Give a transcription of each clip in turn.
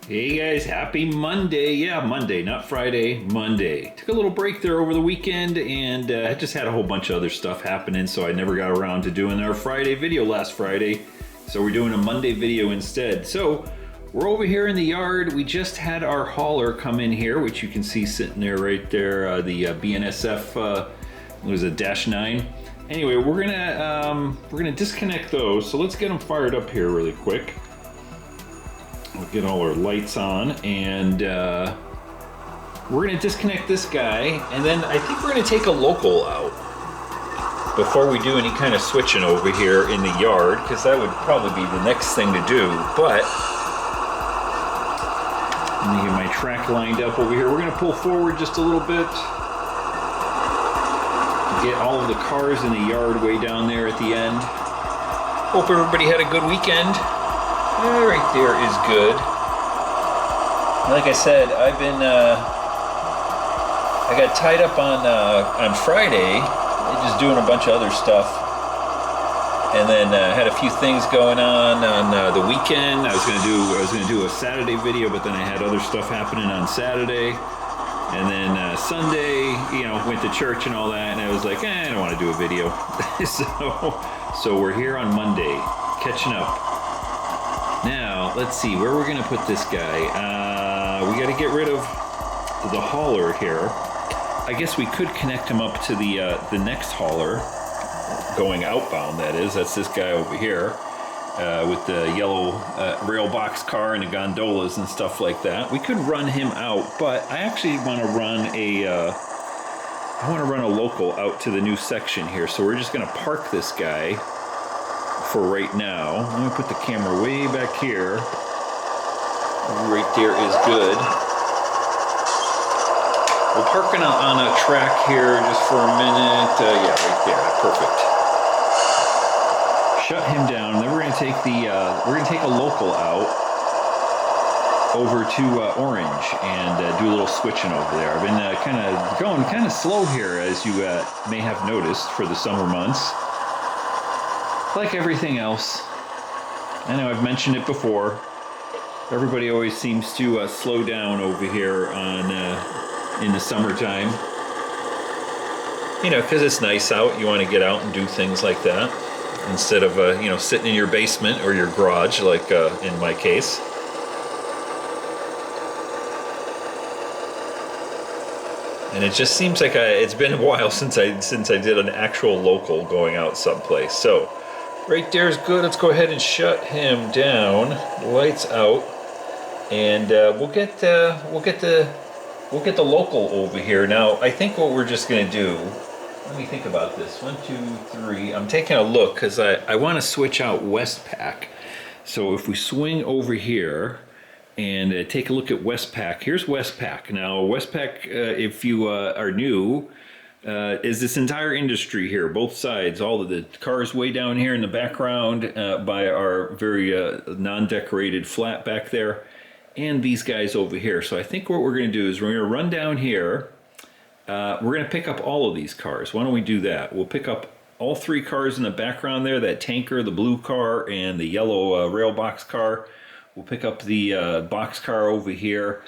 Hey guys, happy Monday. Yeah, Monday, not Friday, Monday. Took a little break there over the weekend and I just had a whole bunch of other stuff happening, so I never got around to doing our Friday video last Friday. So we're doing a Monday video instead. So we're over here in the yard. We just had our hauler come in here, which you can see sitting there right there, the BNSF, it was a -9. Anyway, we're gonna disconnect those. So let's get them fired up here really quick. We'll get all our lights on, and we're gonna disconnect this guy, and then I think we're gonna take a local out before we do any kind of switching over here in the yard, because that would probably be the next thing to do. But let me get my track lined up over here. We're gonna pull forward just a little bit to get all of the cars in the yard way down there at the end. Hope everybody had a good weekend. Yeah, right there is good. Like I said, I got tied up on Friday, just doing a bunch of other stuff, and then had a few things going on the weekend. I was gonna do a Saturday video, but then I had other stuff happening on Saturday, and then Sunday, went to church and all that, and I was like, I don't want to do a video. so we're here on Monday, catching up. Now, let's see, where we're gonna put this guy. We gotta get rid of the hauler here. I guess we could connect him up to the next hauler, going outbound, that is. That's this guy over here, with the yellow rail box car and the gondolas and stuff like that. We could run him out, but I actually wanna run a local out to the new section here. So we're just gonna park this guy for right now. Let me put the camera way back here. Right there is good. We'll park on a track here just for a minute. Yeah, right there, perfect. Shut him down. Then we're gonna take a local out over to Orange and do a little switching over there. I've been going kind of slow here, as you may have noticed, for the summer months. Like everything else, I know I've mentioned it before. Everybody always seems to slow down over here in the summertime. Because it's nice out. You want to get out and do things like that instead of sitting in your basement or your garage, like in my case. And it just seems like it's been a while since I did an actual local going out someplace. So. Right there is good. Let's go ahead and shut him down. Lights out, and we'll get the local over here. Now, I think what we're just gonna do. Let me think about this. 1, 2, 3. I'm taking a look because I want to switch out Westpack. So if we swing over here and take a look at Westpack, here's Westpack. Now, Westpack, if you are new. Is this entire industry here, both sides, all of the cars way down here in the background by our very non-decorated flat back there, and these guys over here. So I think what we're going to do is we're going to run down here. We're going to pick up all of these cars. Why don't we do that? We'll pick up all 3 cars in the background there, that tanker, the blue car, and the yellow rail box car. We'll pick up the box car over here,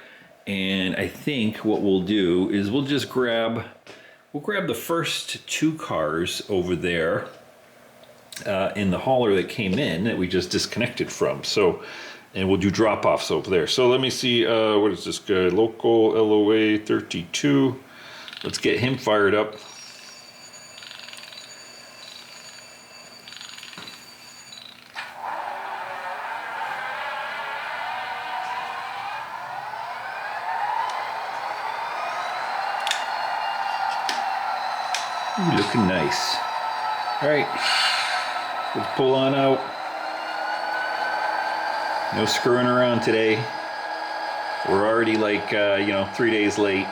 and I think what we'll do is we'll just grab the first 2 cars over there in the hauler that came in that we just disconnected from. So, and we'll do drop-offs over there. So let me see, what is this guy? Local LOA 32. Let's get him fired up. Ooh, looking nice. All right, let's pull on out. No screwing around today. We're already like, 3 days late.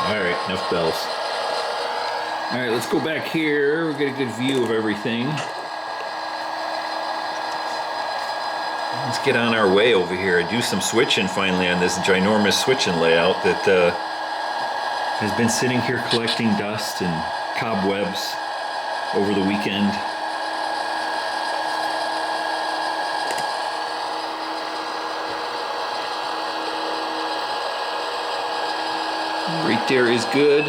Alright, enough bells. Alright, let's go back here. We'll get a good view of everything. let's get on our way over here and do some switching finally on this ginormous switching layout that has been sitting here collecting dust and cobwebs over the weekend. Right there is good.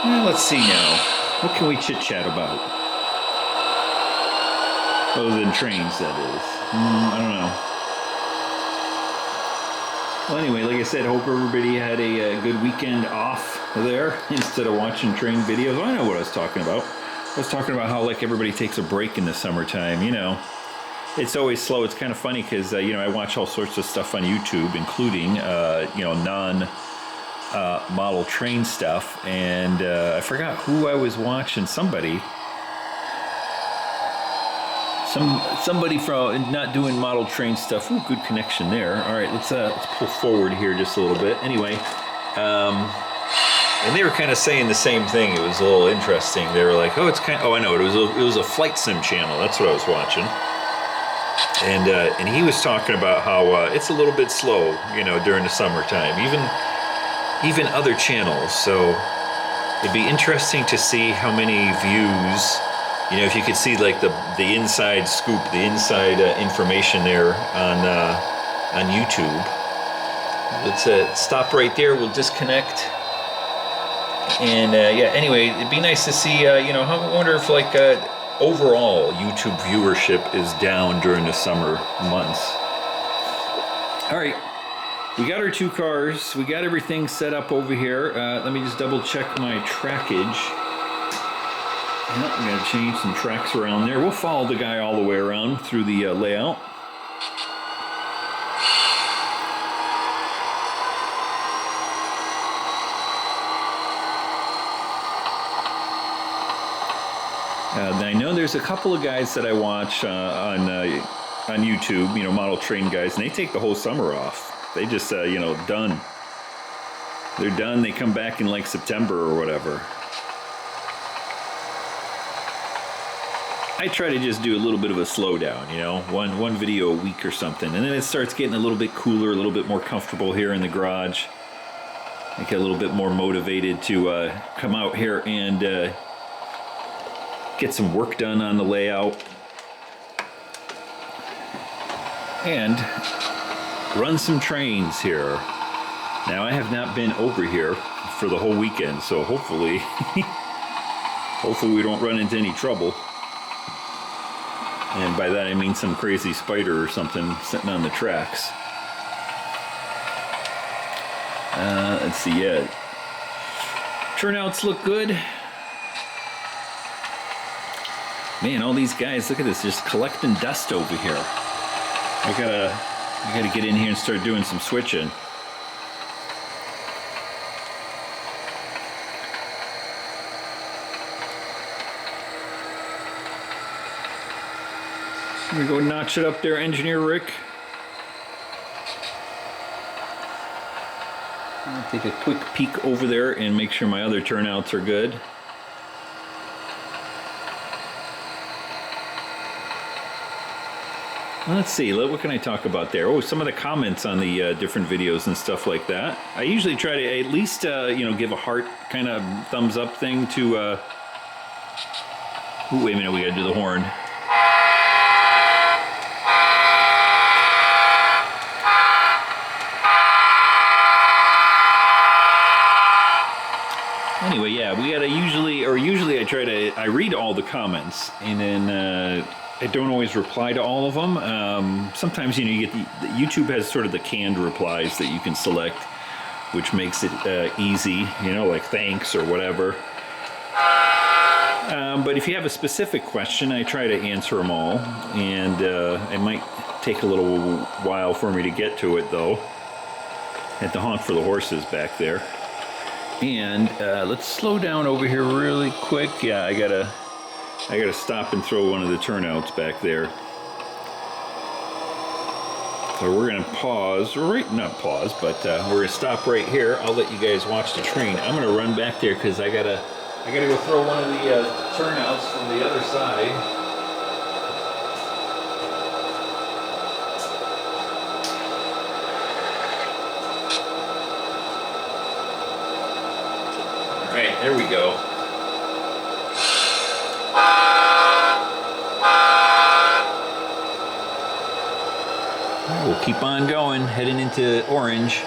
Well, let's see now. What can we chit-chat about? Other than trains, that is. I don't know. Well, anyway, like I said, hope everybody had a good weekend off there instead of watching train videos. I know what I was talking about. I was talking about how like everybody takes a break in the summertime, you know. It's always slow. It's kind of funny because, you know, I watch all sorts of stuff on YouTube, including, you know, non-model train stuff. And I forgot who I was watching. Somebody from not doing model train stuff. Ooh, good connection there. All right, let's pull forward here just a little bit. Anyway, and they were kind of saying the same thing. It was a little interesting. They were like, "Oh, it's kind of, oh, I know. It was a flight sim channel. That's what I was watching." And he was talking about how it's a little bit slow, you know, during the summertime. Even other channels. So it'd be interesting to see how many views. You know, if you could see like the inside scoop, the inside information there on YouTube. Let's stop right there. We'll disconnect. And yeah, anyway, it'd be nice to see. You know, I wonder if like overall YouTube viewership is down during the summer months. All right, we got our two cars. We got everything set up over here. Let me just double check my trackage. Yep, we gotta change some tracks around there. We'll follow the guy all the way around through the layout. I know there's a couple of guys that I watch on YouTube, you know, model train guys, and they take the whole summer off. They just, you know, done. They're done. They come back in like September or whatever. I try to just do a little bit of a slowdown, you know, one video a week or something, and then it starts getting a little bit cooler, a little bit more comfortable here in the garage. I get a little bit more motivated to come out here and get some work done on the layout and run some trains here. Now, I have not been over here for the whole weekend, so hopefully we don't run into any trouble. And by that I mean some crazy spider or something sitting on the tracks. Let's see, yeah. Turnouts look good. Man, all these guys, look at this, just collecting dust over here. I gotta get in here and start doing some switching. Here we go, notch it up there, Engineer Rick. I'll take a quick peek over there and make sure my other turnouts are good. Let's see, what can I talk about there? Oh, some of the comments on the different videos and stuff like that. I usually try to at least, you know, give a heart kind of thumbs up thing to, ooh, wait a minute, we gotta do the horn. Anyway, yeah, we gotta usually I read all the comments, and then, I don't always reply to all of them. Sometimes, you know, you get YouTube has sort of the canned replies that you can select, which makes it easy, you know, like thanks or whatever. But if you have a specific question, I try to answer them all, and it might take a little while for me to get to it, though. At the honk for the horses back there. And let's slow down over here really quick. Yeah, I gotta stop and throw one of the turnouts back there. So we're gonna pause, not pause, but we're gonna stop right here. I'll let you guys watch the train. I'm gonna run back there because I gotta go throw one of the turnouts from the other side. right, there we go. All right, we'll keep on going, heading into orange.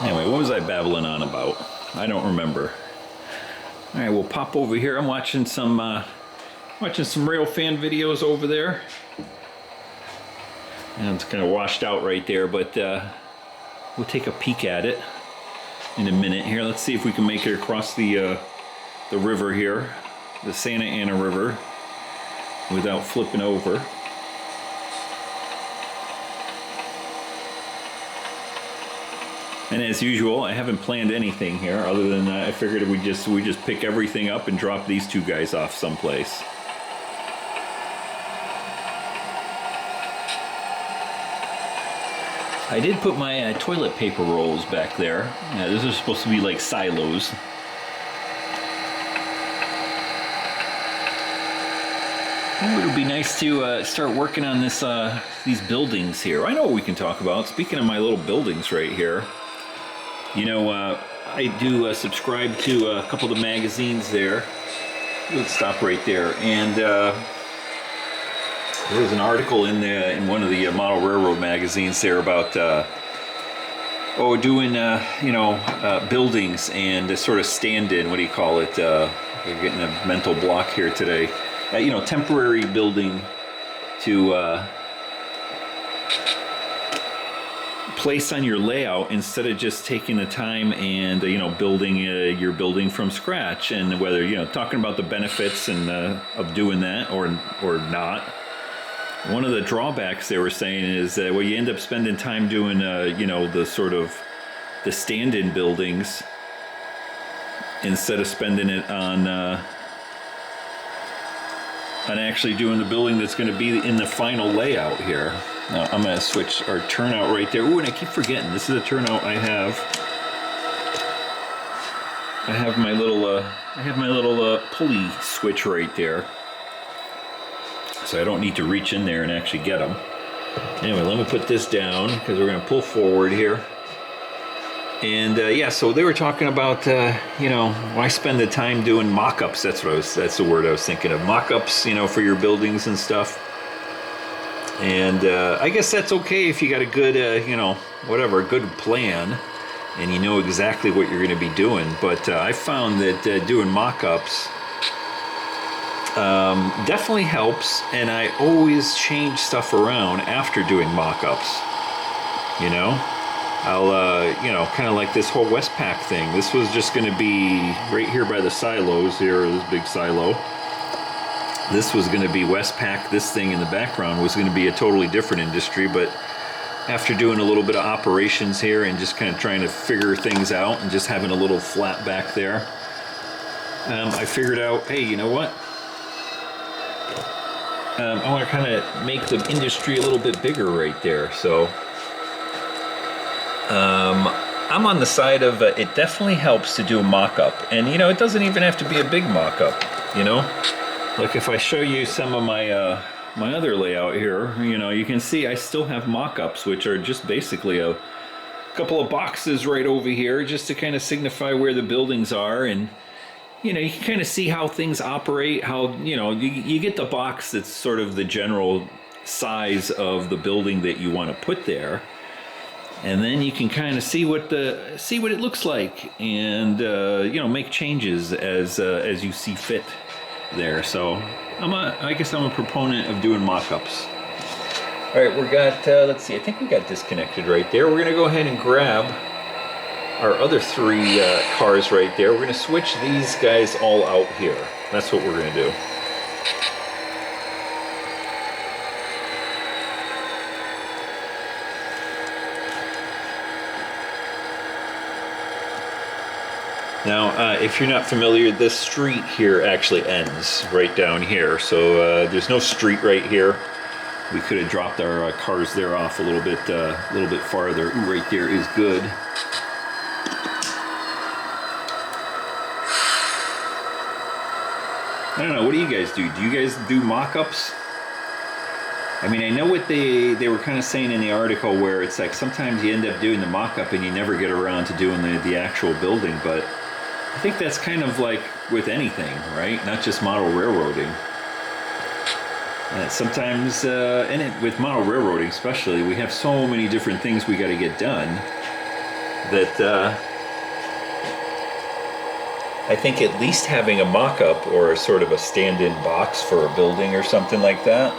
Anyway, what was I babbling on about? I don't remember. All right, we'll pop over here. I'm watching some rail fan videos over there. And it's kind of washed out right there, but we'll take a peek at it in a minute here. Let's see if we can make it across the river here, the Santa Ana River, without flipping over. And as usual, I haven't planned anything here other than I figured we just pick everything up and drop these two guys off someplace. I did put my toilet paper rolls back there. Those are supposed to be like silos. It would be nice to start working on this these buildings here. I know what we can talk about. Speaking of my little buildings right here. You know, I do subscribe to a couple of the magazines there. Let's stop right there. And there was an article in one of the model railroad magazines there about doing buildings and sort of stand-in. What do you call it? You're getting a mental block here today. Temporary building to place on your layout instead of just taking the time and building your building from scratch, and whether talking about the benefits and of doing that or not. One of the drawbacks they were saying is that you end up spending time doing the sort of the stand-in buildings instead of spending it on actually doing the building that's going to be in the final layout here. Now I'm going to switch our turnout right there. Ooh, and I keep forgetting, this is a turnout I have my little pulley switch right there, so I don't need to reach in there and actually get them. Anyway, let me put this down because we're going to pull forward here. And so they were talking about why spend the time doing mock-ups. That's the word I was thinking of. Mock-ups, for your buildings and stuff. And I guess that's okay if you got a good, a good plan, and you know exactly what you're going to be doing. But I found that doing mock-ups definitely helps, and I always change stuff around after doing mock-ups. I'll, kind of like this whole Westpack thing. This was just going to be right here by the silos here, this big silo. This was going to be Westpack. This thing in the background was going to be a totally different industry, but after doing a little bit of operations here and just kind of trying to figure things out and just having a little flat back there, I figured out, hey, you know what? I want to kind of make the industry a little bit bigger right there. So I'm on the side of it definitely helps to do a mock-up. And, it doesn't even have to be a big mock-up, Like if I show you some of my my other layout here, you can see I still have mock-ups, which are just basically a couple of boxes right over here just to kind of signify where the buildings are. And, you can kind of see how things operate, how, you get the box that's sort of the general size of the building that you want to put there. And then you can kind of see what it looks like, and make changes as you see fit there. So I guess I'm a proponent of doing mock-ups. All right, we got let's see, I think we got disconnected right there. We're gonna go ahead and grab our other three cars right there. We're gonna switch these guys all out here. That's what we're gonna do. Now, if you're not familiar, this street here actually ends right down here. So there's no street right here. We could have dropped our cars there off a little bit farther. Ooh, right there is good. I don't know, what do you guys do? Do you guys do mock-ups? I mean, I know what they were kind of saying in the article where it's like sometimes you end up doing the mock-up and you never get around to doing the actual building, but I think that's kind of like with anything, right? Not just model railroading. Sometimes, with model railroading especially, we have so many different things we got to get done that I think at least having a mock-up or sort of a stand-in box for a building or something like that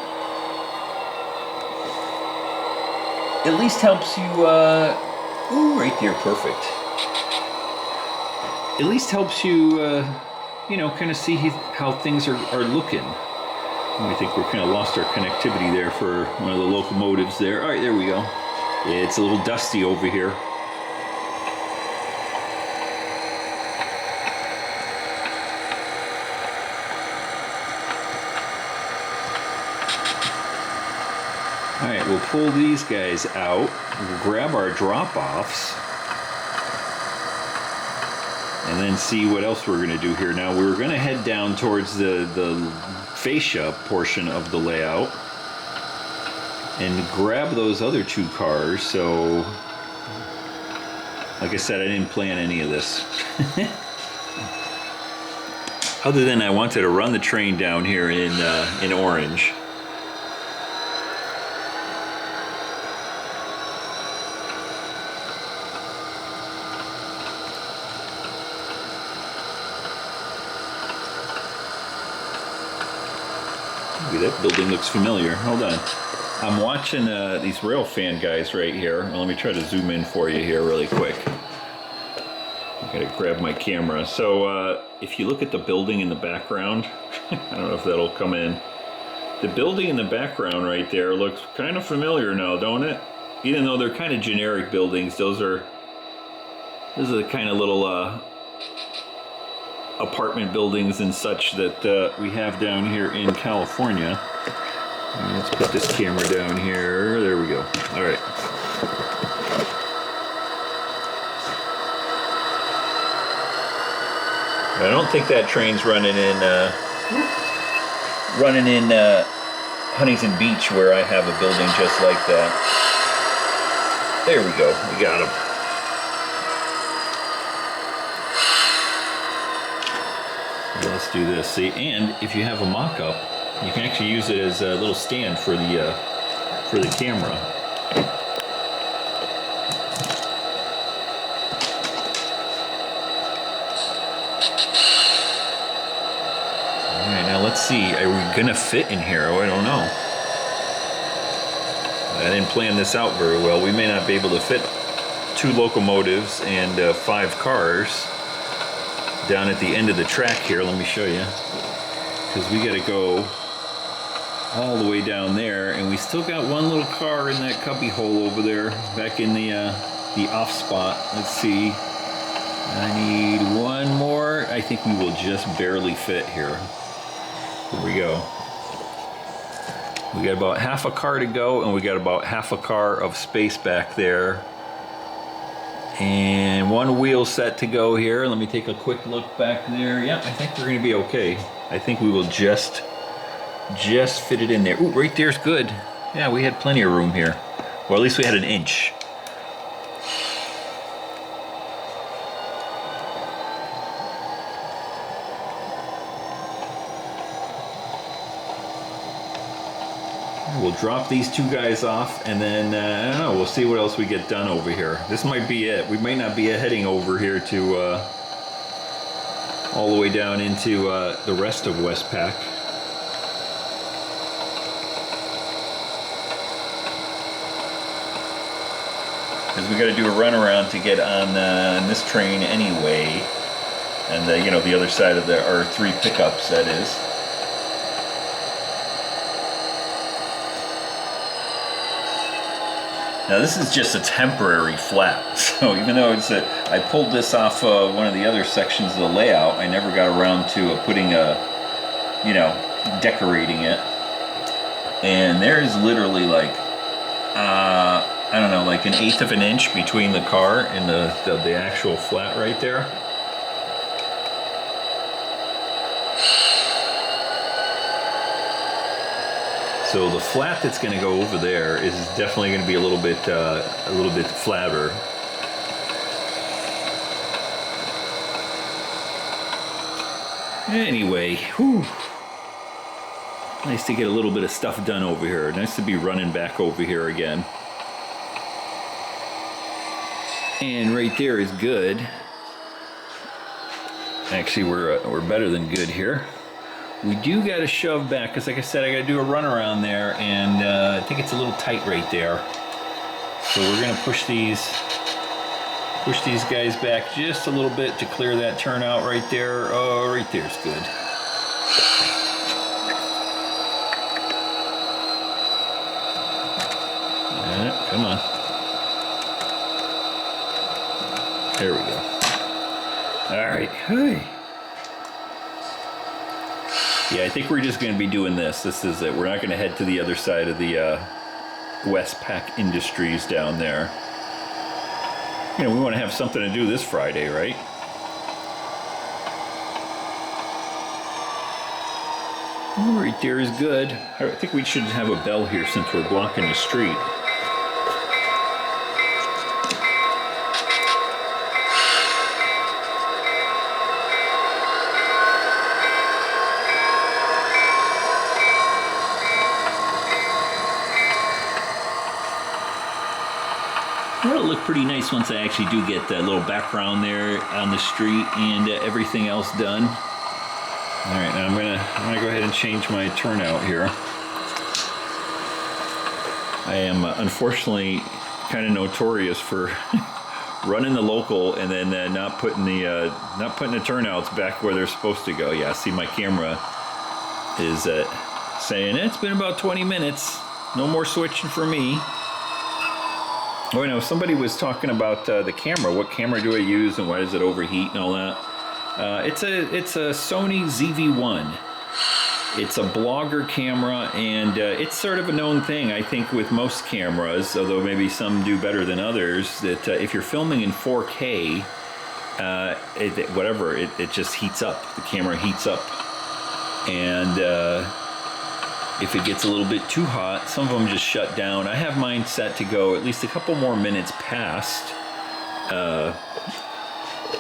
at least helps you, ooh, right there, perfect. At least helps you, you know, kind of see how things are looking. I think we're kind of lost our connectivity there for one of the locomotives there. All right, there we go. It's a little dusty over here. All right, we'll pull these guys out. We'll grab our drop-offs. And then see what else we're going to do here. Now, we're going to head down towards the fascia portion of the layout and grab those other two cars. So, like I said, I didn't plan any of this. Other than I wanted to run the train down here in orange. That building looks familiar. Hold on. I'm watching these rail fan guys right here. Well, let me try to zoom in for you here really quick. I gotta grab my camera. So if you look at the building in the background, I don't know if that'll come in. The building in the background right there looks kind of familiar now, don't it? Even though they're kind of generic buildings, those are the kind of little apartment buildings and such that we have down here in California. Let's put this camera down here. There we go. All right. I don't think that train's running in Huntington Beach, where I have a building just like that. There we go. We got him. Let's do this. See, and if you have a mock-up, you can actually use it as a little stand for the camera. All right, now let's see. Are we gonna fit in here? Oh, I don't know. I didn't plan this out very well. We may not be able to fit 2 locomotives and 5 cars down at the end of the track here. Let me show you, because we got to go all the way down there, and we still got one little car in that cubby hole over there, back in the off spot. Let's see. I need one more. I think we will just barely fit here. Here we go. We got about half a car to go, and we got about half a car of space back there. And one wheel set to go here. Let me take a quick look back there. Yep, I think we're gonna be okay. I think we will just fit it in there. Ooh, right there's good. Yeah, we had plenty of room here. Or at least we had an inch. We'll drop these 2 guys off, and then I don't know, we'll see what else we get done over here. This might be it. We might not be heading over here to all the way down into the rest of Westpack. Because we got to do a runaround to get on this train anyway, and you know, the other side of our 3 pickups, that is. Now this is just a temporary flat, so even though I pulled this off one of the other sections of the layout, I never got around to putting you know, decorating it. And there is literally like, I don't know, like 1/8 of an inch between the car and the actual flat right there. So the flat that's going to go over there is definitely going to be a little bit flatter. Anyway, whew. Nice to get a little bit of stuff done over here. Nice to be running back over here again. And right there is good. Actually, we're better than good here. We do got to shove back because, like I said, I got to do a run around there, and I think it's a little tight right there. So we're gonna push these guys back just a little bit to clear that turnout right there. Oh, right there's good. Come on. There we go. All right. Hey. Yeah, I think we're just going to be doing this. This is it. We're not going to head to the other side of the Westpack Industries down there. You know, we want to have something to do this Friday, right? All right, there is good. I think we should have a bell here since we're blocking the street. It'll look pretty nice once I actually do get that little background there on the street and everything else done. All right, now I'm gonna go ahead and change my turnout here. I am unfortunately kind of notorious for running the local and then not putting the turnouts back where they're supposed to go. Yeah, see, my camera is saying it's been about 20 minutes. No more switching for me. Oh, I know, somebody was talking about the camera. What camera do I use and why does it overheat and all that? It's a Sony ZV-1. It's a blogger camera, and it's sort of a known thing, I think, with most cameras, although maybe some do better than others, that if you're filming in 4K, it just heats up. The camera heats up. And if it gets a little bit too hot, some of them just shut down. I have mine set to go at least a couple more minutes past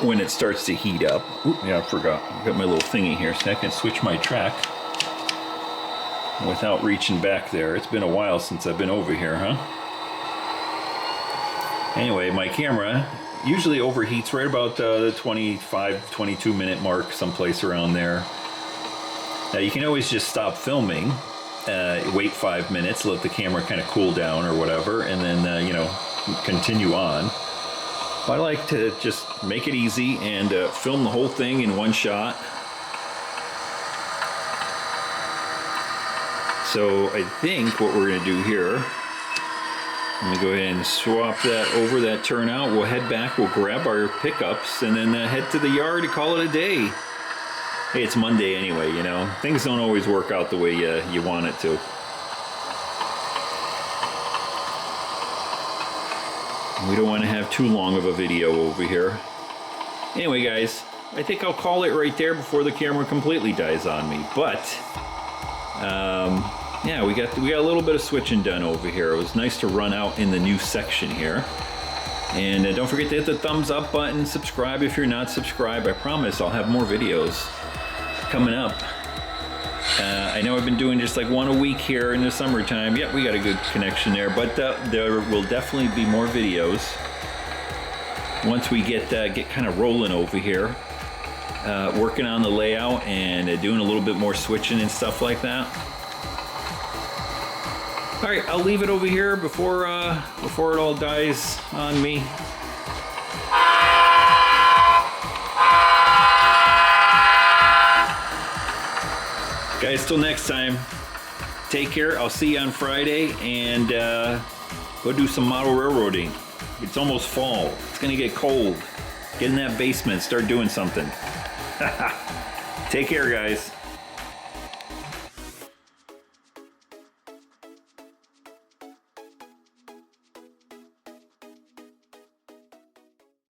when it starts to heat up. Oop, yeah, I forgot. I've got my little thingy here so I can switch my track without reaching back there. It's been a while since I've been over here, huh? Anyway, my camera usually overheats right about the 25, 22 minute mark, someplace around there. Now you can always just stop filming, wait 5 minutes, let the camera kind of cool down or whatever, and then, you know, continue on. I like to just make it easy and film the whole thing in one shot. So I think what we're going to do here, I'm going to go ahead and swap that over, that turnout. We'll head back, we'll grab our pickups, and then head to the yard to call it a day. Hey, it's Monday anyway, you know. Things don't always work out the way you want it to. We don't want to have too long of a video over here. Anyway, guys, I think I'll call it right there before the camera completely dies on me. But, yeah, we got a little bit of switching done over here. It was nice to run out in the new section here. And don't forget to hit the thumbs up button, subscribe if you're not subscribed. I promise I'll have more videos coming up. I know I've been doing just like one a week here in the summertime. Yep, we got a good connection there, but there will definitely be more videos once we get kind of rolling over here, working on the layout and doing a little bit more switching and stuff like that. All right, I'll leave it over here before it all dies on me. Guys, till next time, take care. I'll see you on Friday, and go do some model railroading. It's almost fall. It's gonna get cold. Get in that basement, start doing something. Take care, guys.